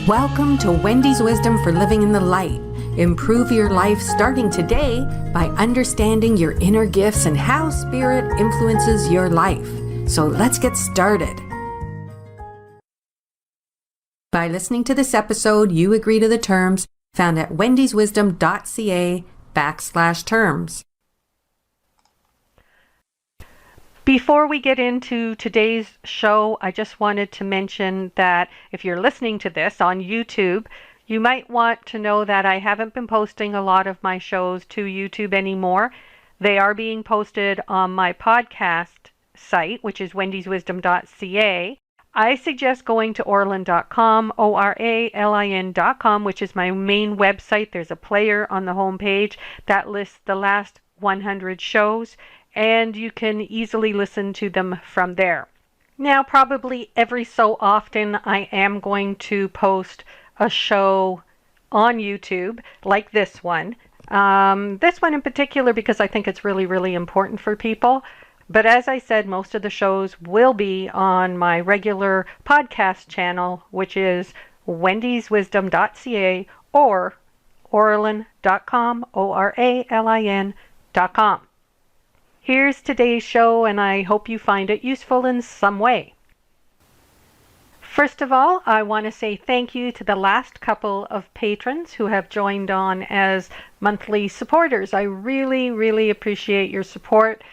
Welcome to Wendy's Wisdom for Living in the Light. Improve your life starting today by understanding your inner gifts and how spirit influences your life. So let's get started. By listening to this episode, you agree to the terms found at wendyswisdom.ca/terms. Before we get into today's show, I just wanted to mention that if you're listening to this on YouTube, you might want to know that I haven't been posting a lot of my shows to YouTube anymore. They are being posted on my podcast site, which is wendyswisdom.ca. I suggest going to oralin.com, ORALIN.com, which is my main website. There's a player on the homepage that lists the last 100 shows, and you can easily listen to them from there. Now, probably every so often, I am going to post a show on YouTube, like this one. This one in particular, because I think it's really, really important for people. But as I said, most of the shows will be on my regular podcast channel, which is wendyswisdom.ca or oralin.com, ORALIN.com. Here's today's show, and I hope you find it useful in some way. First of all, I want to say thank you to the last couple of patrons who have joined on as monthly supporters. I really, really appreciate your support.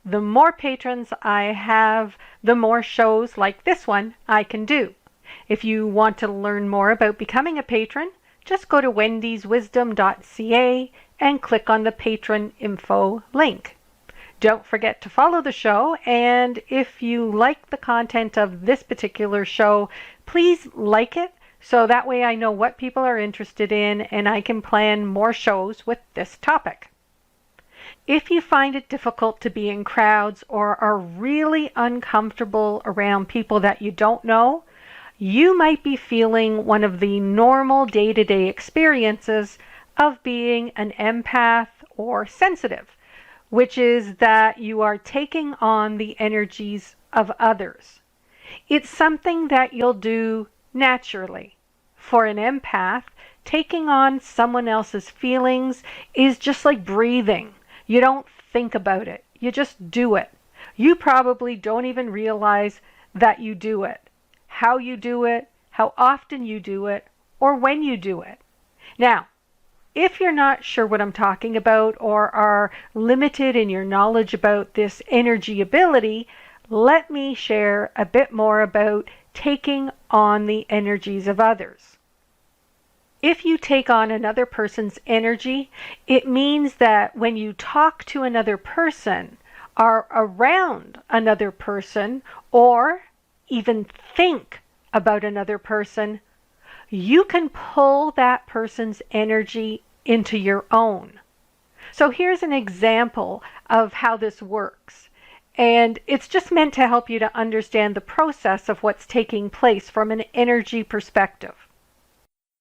The more patrons I have, the more shows like this one I can do. If you want to learn more about becoming a patron, just go to wendyswisdom.ca and click on the patron info link. Don't forget to follow the show, and if you like the content of this particular show, please like it so that way I know what people are interested in and I can plan more shows with this topic. If you find it difficult to be in crowds or are really uncomfortable around people that you don't know, you might be feeling one of the normal day-to-day experiences of being an empath or sensitive, which is that you are taking on the energies of others. It's something that you'll do naturally. For an empath, taking on someone else's feelings is just like breathing. You don't think about it. You just do it. You probably don't even realize that you do it, how you do it, how often you do it, or when you do it. Now, if you're not sure what I'm talking about or are limited in your knowledge about this energy ability, let me share a bit more about taking on the energies of others. If you take on another person's energy, it means that when you talk to another person, are around another person, or even think about another person, you can pull that person's energy into your own. So here's an example of how this works. And it's just meant to help you to understand the process of what's taking place from an energy perspective.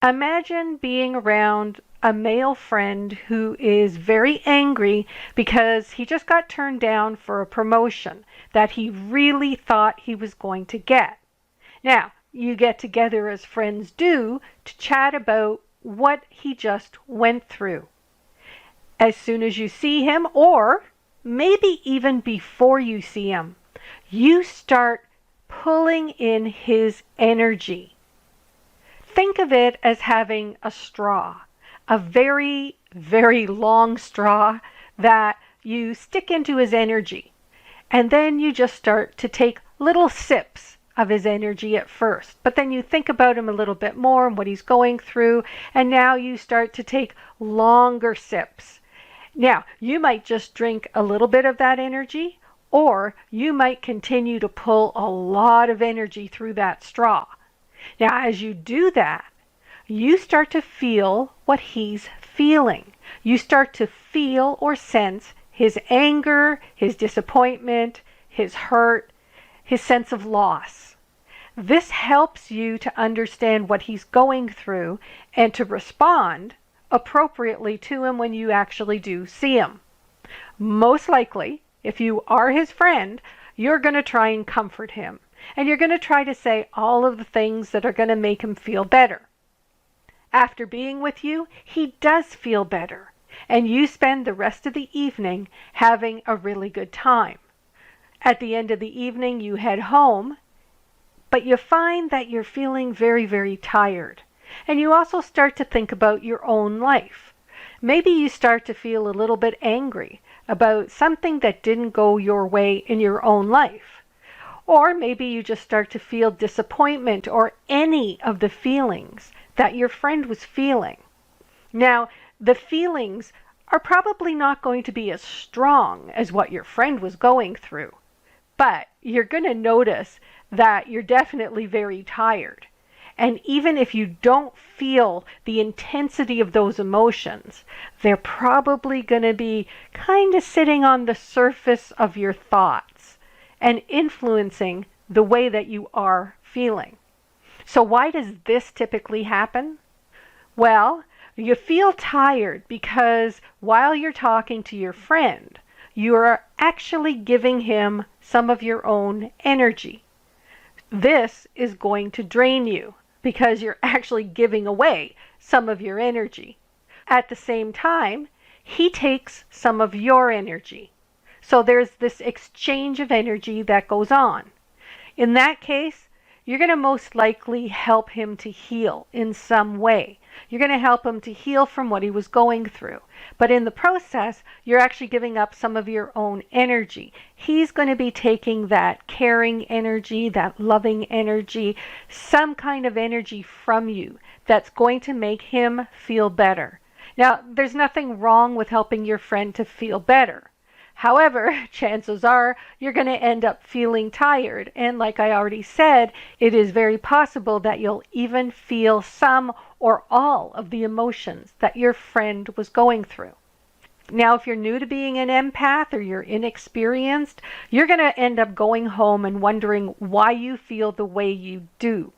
Imagine being around a male friend who is very angry because he just got turned down for a promotion that he really thought he was going to get. Now, you get together as friends do to chat about what he just went through. As soon as you see him, or maybe even before you see him, you start pulling in his energy. Think of it as having a straw, a very, very long straw that you stick into his energy. And then you just start to take little sips of his energy at first. But then you think about him a little bit more and what he's going through, and now you start to take longer sips. Now, you might just drink a little bit of that energy, or you might continue to pull a lot of energy through that straw. Now, as you do that, you start to feel what he's feeling. You start to feel or sense his anger, his disappointment, his hurt, his sense of loss. This helps you to understand what he's going through and to respond appropriately to him when you actually do see him. Most likely, if you are his friend, you're going to try and comfort him. And you're going to try to say all of the things that are going to make him feel better. After being with you, he does feel better, and you spend the rest of the evening having a really good time. At the end of the evening, you head home, but you find that you're feeling very, very tired. And you also start to think about your own life. Maybe you start to feel a little bit angry about something that didn't go your way in your own life. Or maybe you just start to feel disappointment or any of the feelings that your friend was feeling. Now, the feelings are probably not going to be as strong as what your friend was going through, but you're going to notice that you're definitely very tired. And even if you don't feel the intensity of those emotions, they're probably going to be kind of sitting on the surface of your thoughts and influencing the way that you are feeling. So why does this typically happen? Well, you feel tired because while you're talking to your friend, you are actually giving him some of your own energy. This is going to drain you because you're actually giving away some of your energy. At the same time, he takes some of your energy. So there's this exchange of energy that goes on. In that case, you're going to most likely help him to heal in some way. You're going to help him to heal from what he was going through. But in the process, you're actually giving up some of your own energy. He's going to be taking that caring energy, that loving energy, some kind of energy from you that's going to make him feel better. Now, there's nothing wrong with helping your friend to feel better. However, chances are you're going to end up feeling tired. And like I already said, it is very possible that you'll even feel some or all of the emotions that your friend was going through. Now, if you're new to being an empath or you're inexperienced, you're going to end up going home and wondering why you feel the way you do.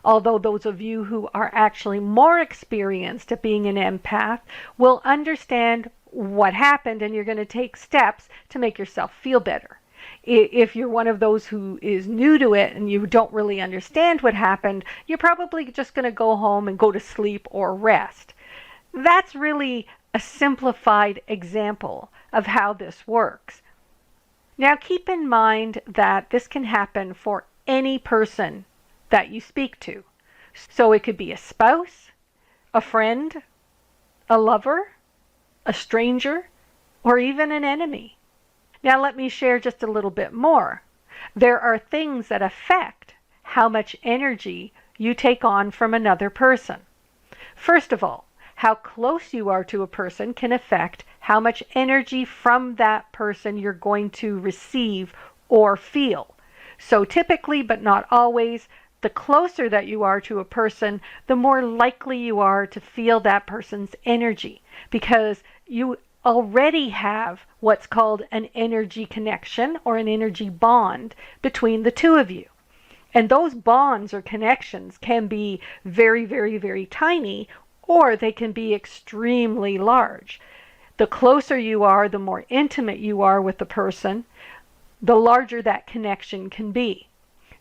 Although those of you who are actually more experienced at being an empath will understand what happened, and you're going to take steps to make yourself feel better. If you're one of those who is new to it and you don't really understand what happened, you're probably just going to go home and go to sleep or rest. That's really a simplified example of how this works. Now keep in mind that this can happen for any person that you speak to. So it could be a spouse, a friend, a lover, a stranger, or even an enemy. Now let me share just a little bit more. There are things that affect how much energy you take on from another person. First of all, how close you are to a person can affect how much energy from that person you're going to receive or feel. So typically, but not always, the closer that you are to a person, the more likely you are to feel that person's energy, because you already have what's called an energy connection or an energy bond between the two of you. And those bonds or connections can be very, very, very tiny, or they can be extremely large. The closer you are, the more intimate you are with the person, the larger that connection can be.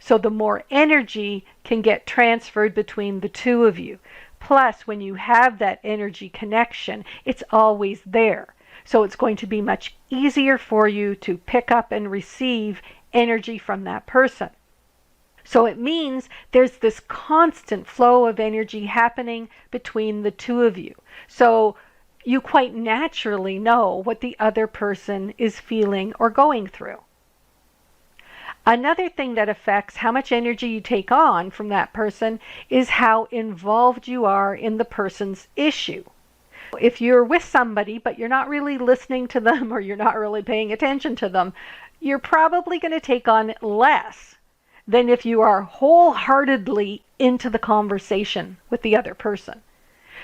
So the more energy can get transferred between the two of you. Plus, when you have that energy connection, it's always there. So it's going to be much easier for you to pick up and receive energy from that person. So it means there's this constant flow of energy happening between the two of you. So you quite naturally know what the other person is feeling or going through. Another thing that affects how much energy you take on from that person is how involved you are in the person's issue. If you're with somebody but you're not really listening to them or you're not really paying attention to them, you're probably going to take on less than if you are wholeheartedly into the conversation with the other person.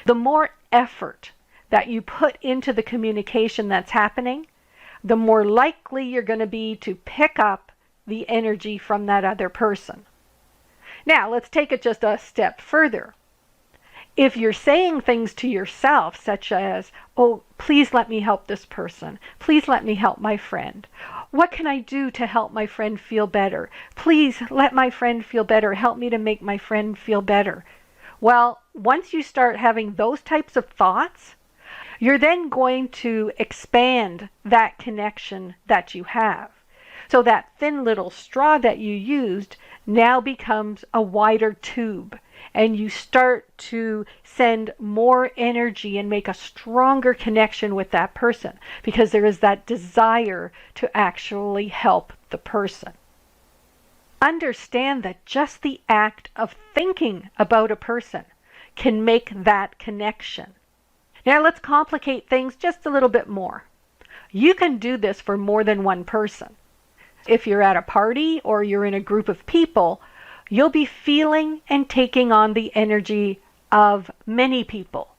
The more effort that you put into the communication that's happening, the more likely you're going to be to pick up the energy from that other person. Now, let's take it just a step further. If you're saying things to yourself, such as, oh, please let me help this person. Please let me help my friend. What can I do to help my friend feel better? Please let my friend feel better. Help me to make my friend feel better. Well, once you start having those types of thoughts, you're then going to expand that connection that you have. So that thin little straw that you used now becomes a wider tube, and you start to send more energy and make a stronger connection with that person because there is that desire to actually help the person. Understand that just the act of thinking about a person can make that connection. Now let's complicate things just a little bit more. You can do this for more than one person. If you're at a party or you're in a group of people, you'll be feeling and taking on the energy of many people.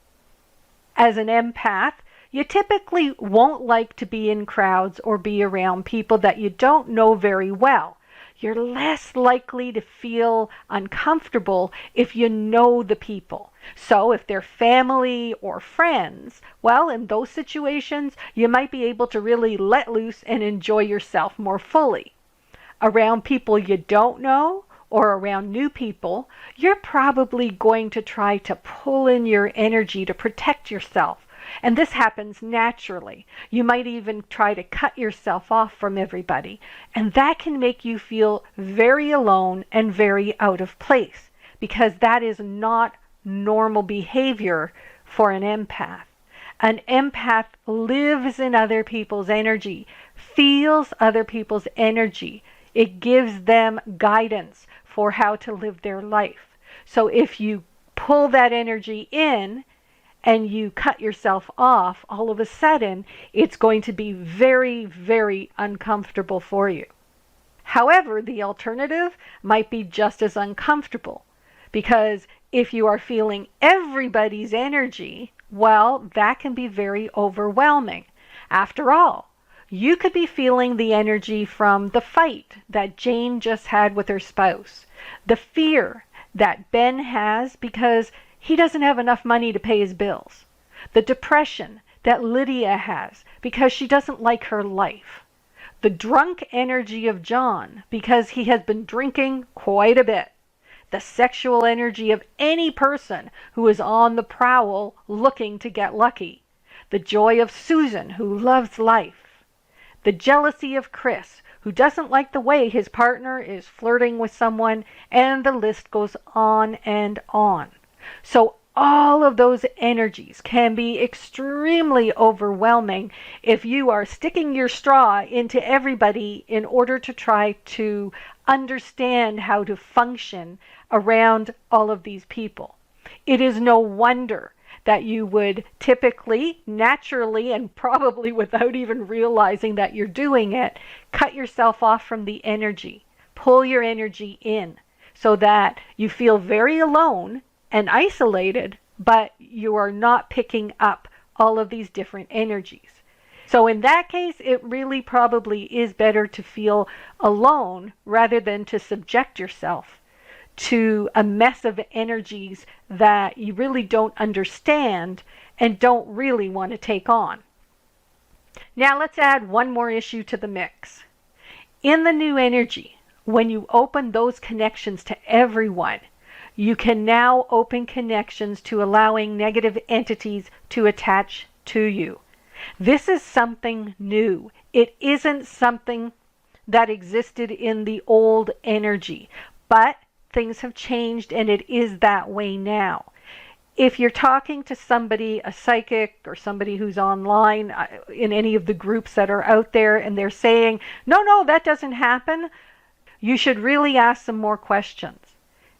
As an empath, you typically won't like to be in crowds or be around people that you don't know very well. You're less likely to feel uncomfortable if you know the people. So if they're family or friends, well, in those situations, you might be able to really let loose and enjoy yourself more fully. Around people you don't know or around new people, you're probably going to try to pull in your energy to protect yourself. And this happens naturally. You might even try to cut yourself off from everybody. And that can make you feel very alone and very out of place because that is not normal behavior for an empath. An empath lives in other people's energy, feels other people's energy. It gives them guidance for how to live their life. So if you pull that energy in and you cut yourself off, all of a sudden, it's going to be very, very uncomfortable for you. However, the alternative might be just as uncomfortable because if you are feeling everybody's energy, well, that can be very overwhelming. After all, you could be feeling the energy from the fight that Jane just had with her spouse, the fear that Ben has because he doesn't have enough money to pay his bills, the depression that Lydia has because she doesn't like her life, the drunk energy of John because he has been drinking quite a bit, the sexual energy of any person who is on the prowl looking to get lucky, the joy of Susan who loves life, the jealousy of Chris who doesn't like the way his partner is flirting with someone, and the list goes on and on. So all of those energies can be extremely overwhelming if you are sticking your straw into everybody in order to try to understand how to function around all of these people. It is no wonder that you would typically, naturally, and probably without even realizing that you're doing it, cut yourself off from the energy. Pull your energy in so that you feel very alone and isolated, but you are not picking up all of these different energies. So in that case, it really probably is better to feel alone rather than to subject yourself to a mess of energies that you really don't understand and don't really want to take on. Now let's add one more issue to the mix. In the new energy, when you open those connections to everyone, you can now open connections to allowing negative entities to attach to you. This is something new. It isn't something that existed in the old energy, but things have changed and it is that way now. If you're talking to somebody, a psychic or somebody who's online in any of the groups that are out there and they're saying, no, that doesn't happen, you should really ask them more questions.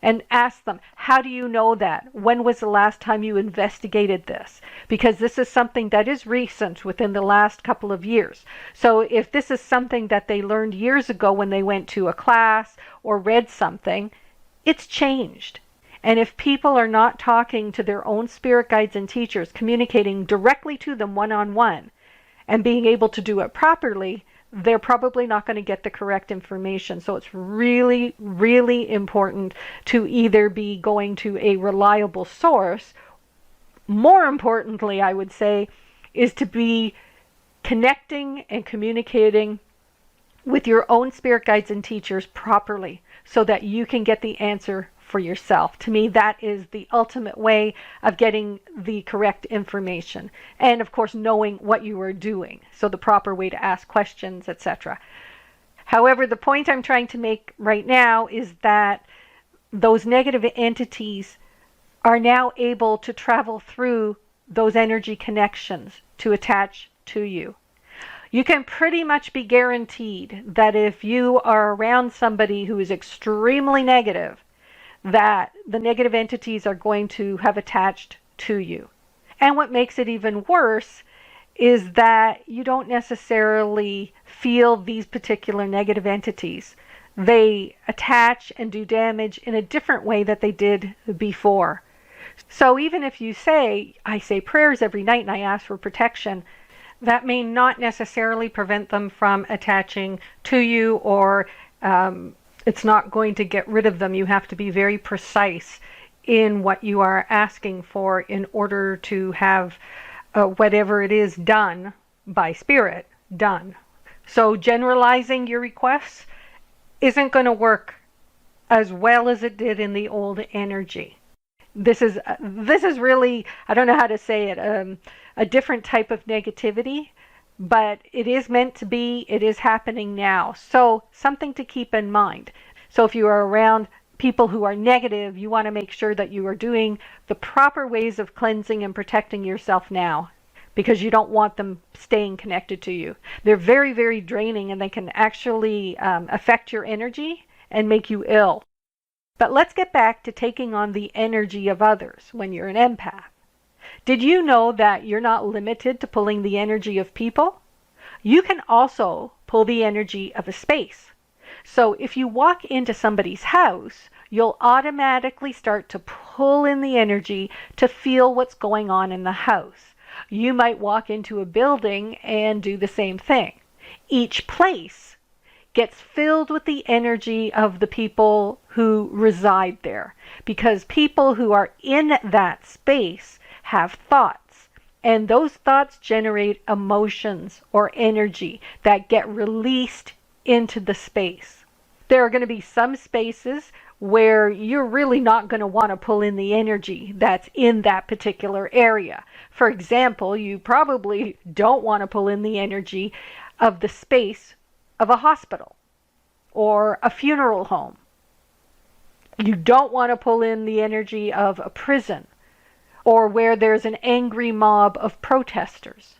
And ask them, how do you know that? When was the last time you investigated this? Because this is something that is recent within the last couple of years. So if this is something that they learned years ago when they went to a class or read something, it's changed. And if people are not talking to their own spirit guides and teachers, communicating directly to them one-on-one, and being able to do it properly, they're probably not going to get the correct information. So it's really, really important to either be going to a reliable source. More importantly, I would say, is to be connecting and communicating with your own spirit guides and teachers properly so that you can get the answer for yourself. To me, that is the ultimate way of getting the correct information. And of course, knowing what you are doing. So the proper way to ask questions, etc. However, the point I'm trying to make right now is that those negative entities are now able to travel through those energy connections to attach to you. You can pretty much be guaranteed that if you are around somebody who is extremely negative, that the negative entities are going to have attached to you. And what makes it even worse is that you don't necessarily feel these particular negative entities. They attach and do damage in a different way that they did before. So even if you say, I say prayers every night and I ask for protection, that may not necessarily prevent them from attaching to you, or it's not going to get rid of them. You have to be very precise in what you are asking for in order to have whatever it is done by spirit done. So generalizing your requests isn't going to work as well as it did in the old energy. This is really, I don't know how to say it, a different type of negativity, but it is meant to be, it is happening now. So something to keep in mind. So if you are around people who are negative, you want to make sure that you are doing the proper ways of cleansing and protecting yourself now, because you don't want them staying connected to you. They're very, very draining, and they can actually affect your energy and make you ill. But let's get back to taking on the energy of others when you're an empath. Did you know that you're not limited to pulling the energy of people? You can also pull the energy of a space. So if you walk into somebody's house, you'll automatically start to pull in the energy to feel what's going on in the house. You might walk into a building and do the same thing. Each place gets filled with the energy of the people who reside there, because people who are in that space have thoughts, and those thoughts generate emotions or energy that get released into the space. There are going to be some spaces where you're really not going to want to pull in the energy that's in that particular area. For example, you probably don't want to pull in the energy of the space of a hospital or a funeral home. You don't want to pull in the energy of a prison or where there's an angry mob of protesters.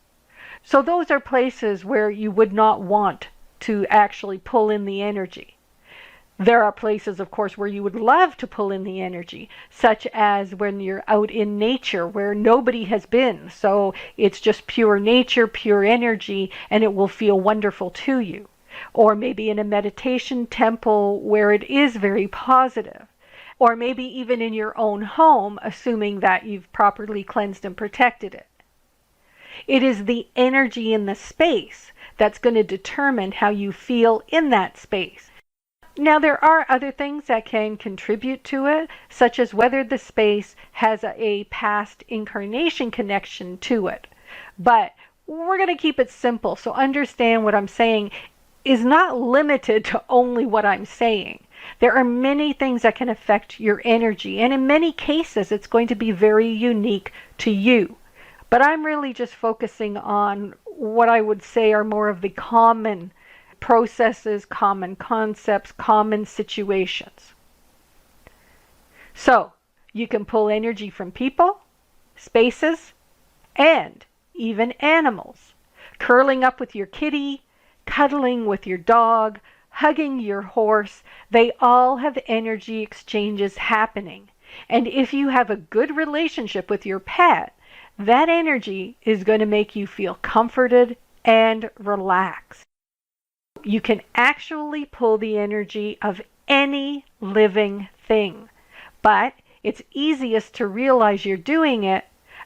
So those are places where you would not want to actually pull in the energy. There are places, of course, where you would love to pull in the energy, such as when you're out in nature where nobody has been. So it's just pure nature, pure energy, and it will feel wonderful to you. Or maybe in a meditation temple where it is very positive. Or maybe even in your own home, assuming that you've properly cleansed and protected it. It is the energy in the space that's going to determine how you feel in that space. Now, there are other things that can contribute to it, such as whether the space has a past incarnation connection to it. But we're going to keep it simple, so understand what I'm saying is not limited to only what I'm saying. There are many things that can affect your energy, and in many cases, it's going to be very unique to you. But I'm really just focusing on what I would say are more of the common processes, common concepts, common situations. So, you can pull energy from people, spaces, and even animals. Curling up with your kitty, cuddling with your dog, hugging your horse, they all have energy exchanges happening. And if you have a good relationship with your pet, that energy is going to make you feel comforted and relaxed. You can actually pull the energy of any living thing, but it's easiest to realize you're doing it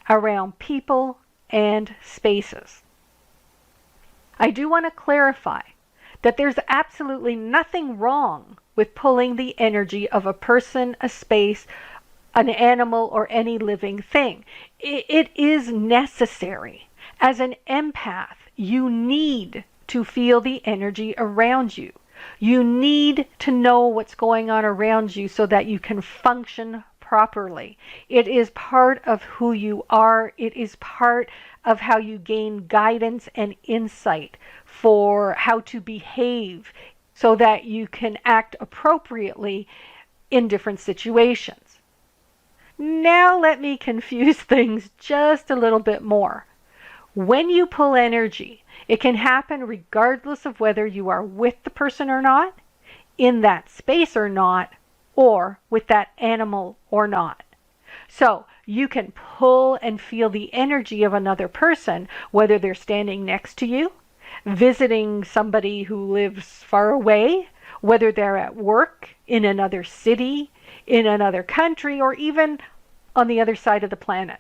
around people and spaces. I do want to clarify that there's absolutely nothing wrong with pulling the energy of a person, a space, an animal, or any living thing. It is necessary. As an empath, you need to feel the energy around you. You need to know what's going on around you so that you can function properly. It is part of who you are. It is part of how you gain guidance and insight for how to behave so that you can act appropriately in different situations. Now let me confuse things just a little bit more. When you pull energy, it can happen regardless of whether you are with the person or not, in that space or not, or with that animal or not. So you can pull and feel the energy of another person, whether they're standing next to you, visiting somebody who lives far away, whether they're at work in another city, in another country, or even on the other side of the planet.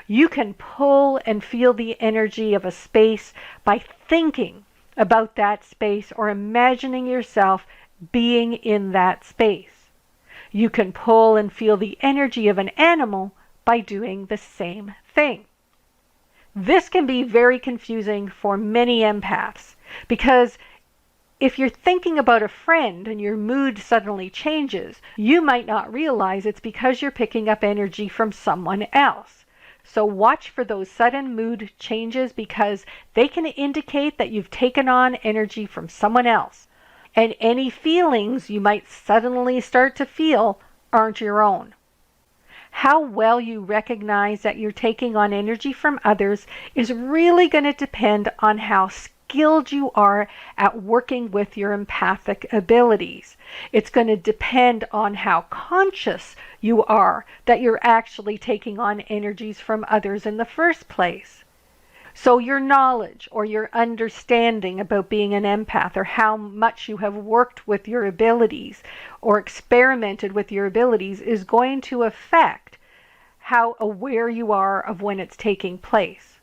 You can pull and feel the energy of a space by thinking about that space or imagining yourself being in that space. You can pull and feel the energy of an animal by doing the same thing. This can be very confusing for many empaths because if you're thinking about a friend and your mood suddenly changes, you might not realize it's because you're picking up energy from someone else. So watch for those sudden mood changes because they can indicate that you've taken on energy from someone else. And any feelings you might suddenly start to feel aren't your own. How well you recognize that you're taking on energy from others is really going to depend on how skilled you are at working with your empathic abilities. It's going to depend on how conscious you are that you're actually taking on energies from others in the first place. So your knowledge or your understanding about being an empath or how much you have worked with your abilities or experimented with your abilities is going to affect how aware you are of when it's taking place.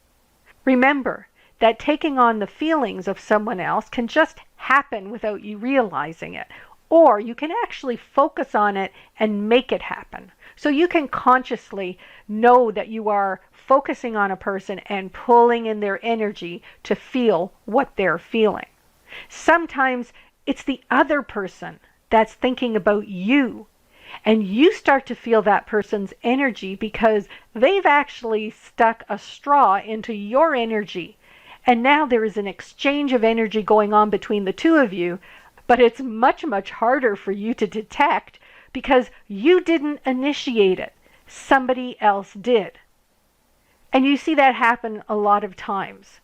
Remember that taking on the feelings of someone else can just happen without you realizing it, or you can actually focus on it and make it happen. So you can consciously know that you are focusing on a person and pulling in their energy to feel what they're feeling. Sometimes it's the other person that's thinking about you, and you start to feel that person's energy because they've actually stuck a straw into your energy. And now there is an exchange of energy going on between the two of you, but it's much, much harder for you to detect because you didn't initiate it. Somebody else did. And you see that happen a lot of times.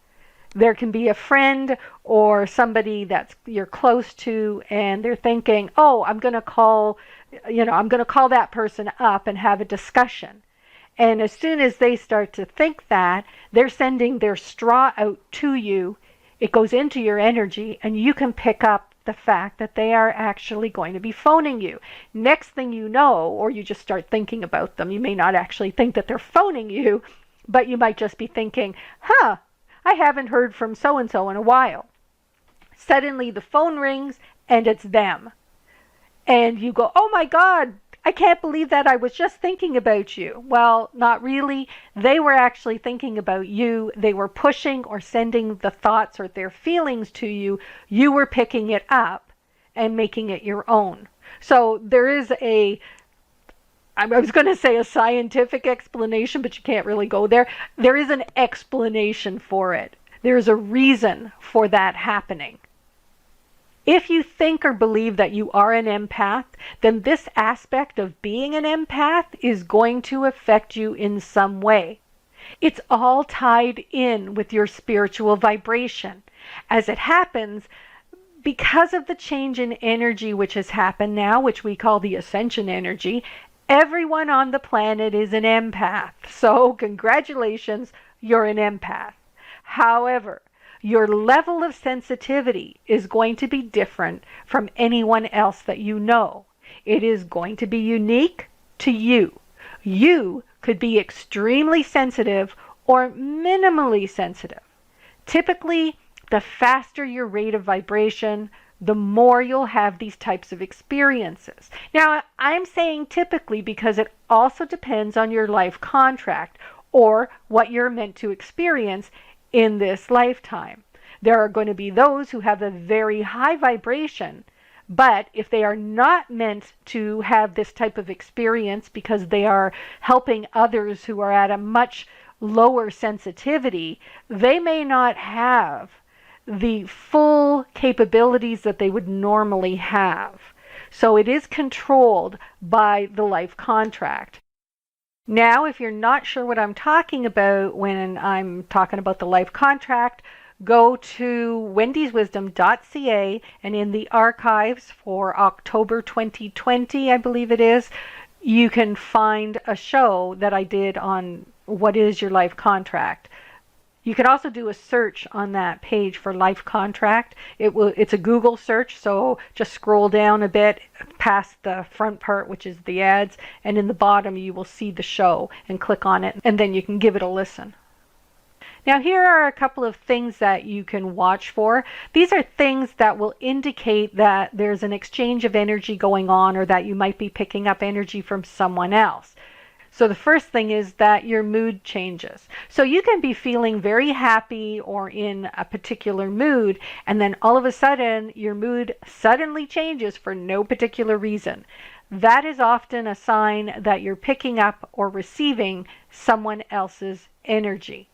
There can be a friend or somebody that you're close to and they're thinking, oh, I'm going to call that person up and have a discussion. And as soon as they start to think that, they're sending their straw out to you. It goes into your energy and you can pick up the fact that they are actually going to be phoning you. Next thing you know, or you just start thinking about them, you may not actually think that they're phoning you, but you might just be thinking, I haven't heard from so-and-so in a while. Suddenly the phone rings and it's them. And you go, oh my God, I can't believe that I was just thinking about you. Well, not really. They were actually thinking about you. They were pushing or sending the thoughts or their feelings to you. You were picking it up and making it your own. So there is I was going to say a scientific explanation, but you can't really go there. There is an explanation for it. There's a reason for that happening. If you think or believe that you are an empath, then this aspect of being an empath is going to affect you in some way. It's all tied in with your spiritual vibration. As it happens, because of the change in energy which has happened now, which we call the Ascension energy, everyone on the planet is an empath. So congratulations, you're an empath. However, your level of sensitivity is going to be different from anyone else that you know. It is going to be unique to you. You could be extremely sensitive or minimally sensitive. Typically, the faster your rate of vibration, the more you'll have these types of experiences. Now, I'm saying typically because it also depends on your life contract or what you're meant to experience in this lifetime. There are going to be those who have a very high vibration But if they are not meant to have this type of experience because they are helping others who are at a much lower sensitivity, they may not have the full capabilities that they would normally have. So it is controlled by the life contract. Now, if you're not sure what I'm talking about when I'm talking about the life contract, go to wendyswisdom.ca, and in the archives for October 2020, I believe it is, you can find a show that I did on what is your life contract. You can also do a search on that page for life contract. It's a Google search, so just scroll down a bit past the front part, which is the ads, and in the bottom you will see the show, and click on it, and then you can give it a listen. Now here are a couple of things that you can watch for. These are things that will indicate that there's an exchange of energy going on, or that you might be picking up energy from someone else. So the first thing is that your mood changes. So you can be feeling very happy or in a particular mood, and then all of a sudden your mood suddenly changes for no particular reason. That is often a sign that you're picking up or receiving someone else's energy.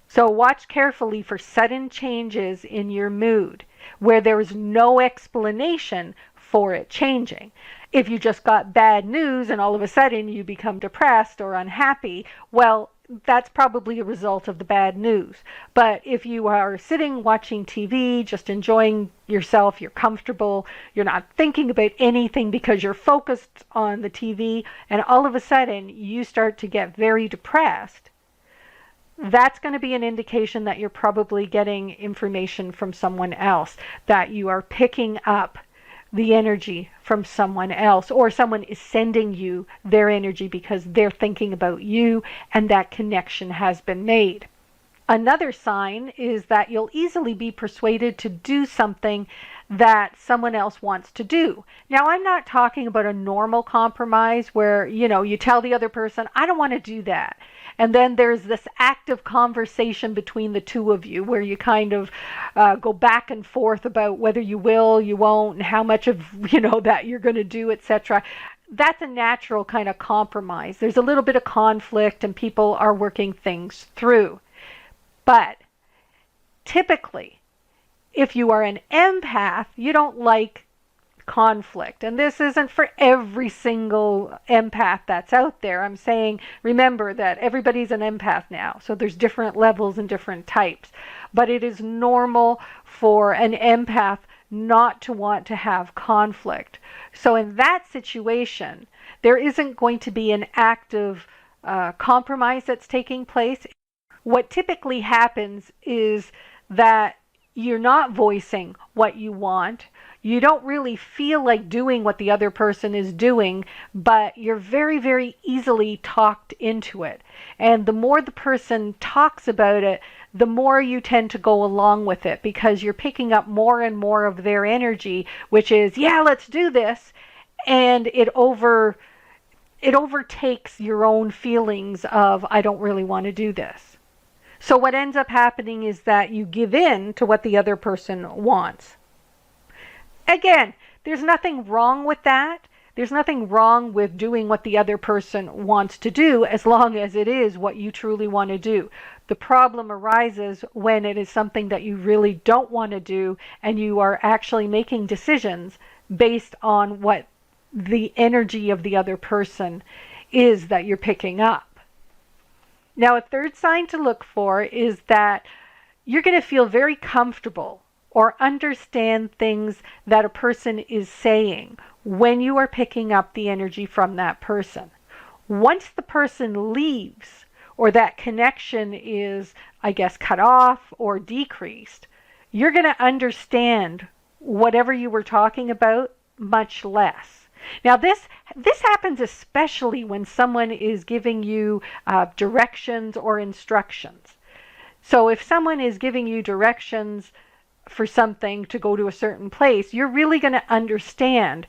So watch carefully for sudden changes in your mood where there is no explanation for it changing. If you just got bad news and all of a sudden you become depressed or unhappy, well, that's probably a result of the bad news. But if you are sitting watching TV, just enjoying yourself, you're comfortable, you're not thinking about anything because you're focused on the TV, and all of a sudden you start to get very depressed, that's going to be an indication that you're probably getting information from someone else, that you are picking up the energy from someone else, or someone is sending you their energy because they're thinking about you and that connection has been made. Another sign is that you'll easily be persuaded to do something that someone else wants to do. Now, I'm not talking about a normal compromise where, you tell the other person, I don't want to do that. And then there's this active conversation between the two of you where you kind of go back and forth about whether you will, you won't, and how much of, that you're going to do, etc. That's a natural kind of compromise. There's a little bit of conflict and people are working things through. But typically, if you are an empath, you don't like conflict. And this isn't for every single empath that's out there. I'm saying, remember that everybody's an empath now. So there's different levels and different types. But it is normal for an empath not to want to have conflict. So in that situation, there isn't going to be an active compromise that's taking place. What typically happens is that you're not voicing what you want. You don't really feel like doing what the other person is doing, but you're very, very easily talked into it. And the more the person talks about it, the more you tend to go along with it because you're picking up more and more of their energy, which is, yeah, let's do this. And it overtakes your own feelings of, I don't really want to do this. So what ends up happening is that you give in to what the other person wants. Again, there's nothing wrong with that. There's nothing wrong with doing what the other person wants to do as long as it is what you truly want to do. The problem arises when it is something that you really don't want to do and you are actually making decisions based on what the energy of the other person is that you're picking up. Now, a third sign to look for is that you're going to feel very comfortable or understand things that a person is saying when you are picking up the energy from that person. Once the person leaves, or that connection is, cut off or decreased, you're going to understand whatever you were talking about much less. Now, this happens especially when someone is giving you directions or instructions. So if someone is giving you directions for something to go to a certain place, you're really going to understand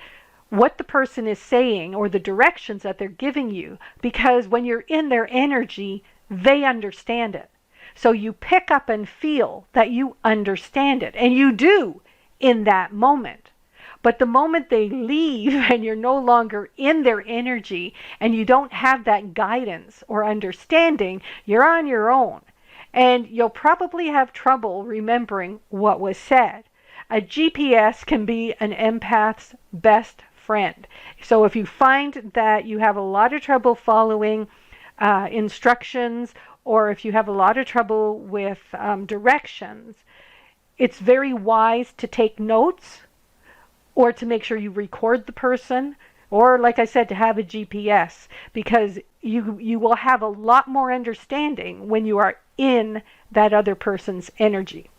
what the person is saying or the directions that they're giving you, because when you're in their energy, they understand it. So you pick up and feel that you understand it, and you do in that moment. But the moment they leave and you're no longer in their energy and you don't have that guidance or understanding, you're on your own. And you'll probably have trouble remembering what was said. A GPS can be an empath's best friend. So if you find that you have a lot of trouble following instructions, or if you have a lot of trouble with directions, it's very wise to take notes, or to make sure you record the person, or like I said, to have a GPS, because you will have a lot more understanding when you are in that other person's energy.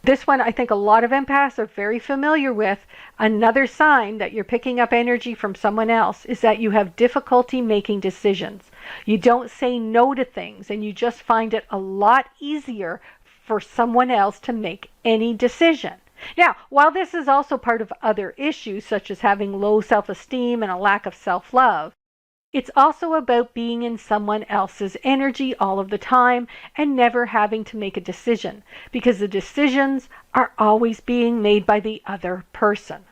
This one I think a lot of empaths are very familiar with. Another sign that you're picking up energy from someone else is that you have difficulty making decisions. You don't say no to things, and you just find it a lot easier for someone else to make any decision. Now, while this is also part of other issues, such as having low self-esteem and a lack of self-love, it's also about being in someone else's energy all of the time and never having to make a decision, because the decisions are always being made by the other person.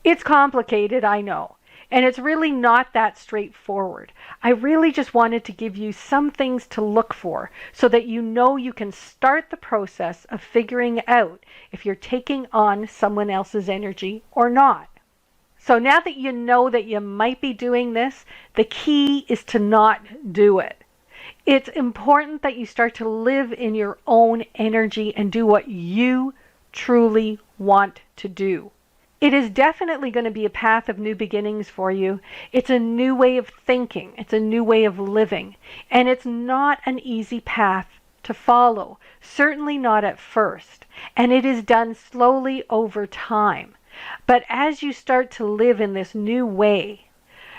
It's complicated, I know, and it's really not that straightforward. I really just wanted to give you some things to look for so that you know you can start the process of figuring out if you're taking on someone else's energy or not. So now that you know that you might be doing this, the key is to not do it. It's important that you start to live in your own energy and do what you truly want to do. It is definitely going to be a path of new beginnings for you. It's a new way of thinking. It's a new way of living. And it's not an easy path to follow. Certainly not at first. And it is done slowly over time. But as you start to live in this new way,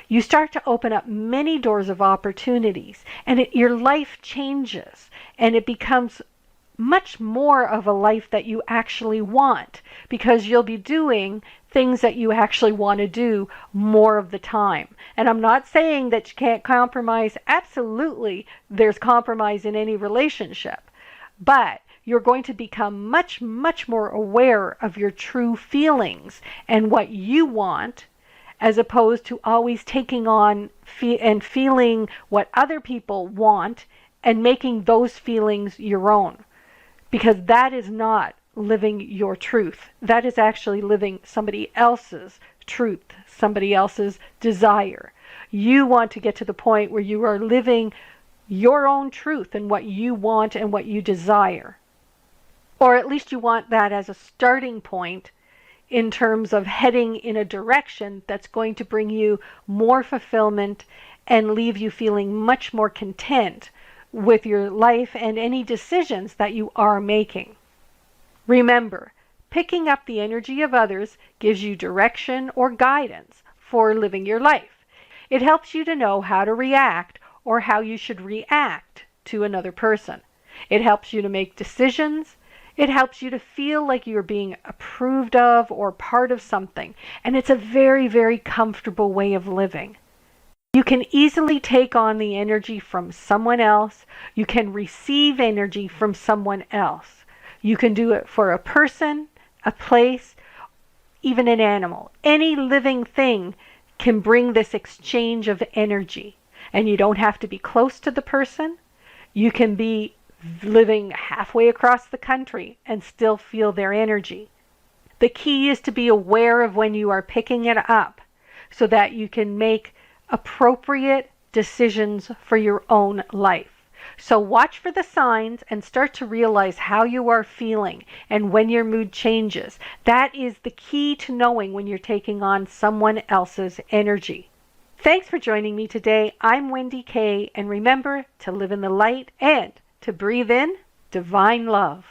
you start to open up many doors of opportunities, and your life changes, and it becomes much more of a life that you actually want, because you'll be doing things that you actually want to do more of the time. And I'm not saying that you can't compromise. Absolutely, there's compromise in any relationship. But you're going to become much, much more aware of your true feelings and what you want, as opposed to always taking on and feeling what other people want and making those feelings your own. Because that is not living your truth. That is actually living somebody else's truth, somebody else's desire. You want to get to the point where you are living your own truth and what you want and what you desire. Or at least you want that as a starting point in terms of heading in a direction that's going to bring you more fulfillment and leave you feeling much more content with your life and any decisions that you are making. Remember, picking up the energy of others gives you direction or guidance for living your life. It helps you to know how to react or how you should react to another person. It helps you to make decisions. It helps you to feel like you're being approved of or part of something. And it's a very, very comfortable way of living. You can easily take on the energy from someone else. You can receive energy from someone else. You can do it for a person, a place, even an animal. Any living thing can bring this exchange of energy. And you don't have to be close to the person. You can be living halfway across the country and still feel their energy. The key is to be aware of when you are picking it up so that you can make appropriate decisions for your own life. So watch for the signs and start to realize how you are feeling and when your mood changes. That is the key to knowing when you're taking on someone else's energy. Thanks for joining me today. I'm Wendy Kay, and remember to live in the light and to breathe in divine love.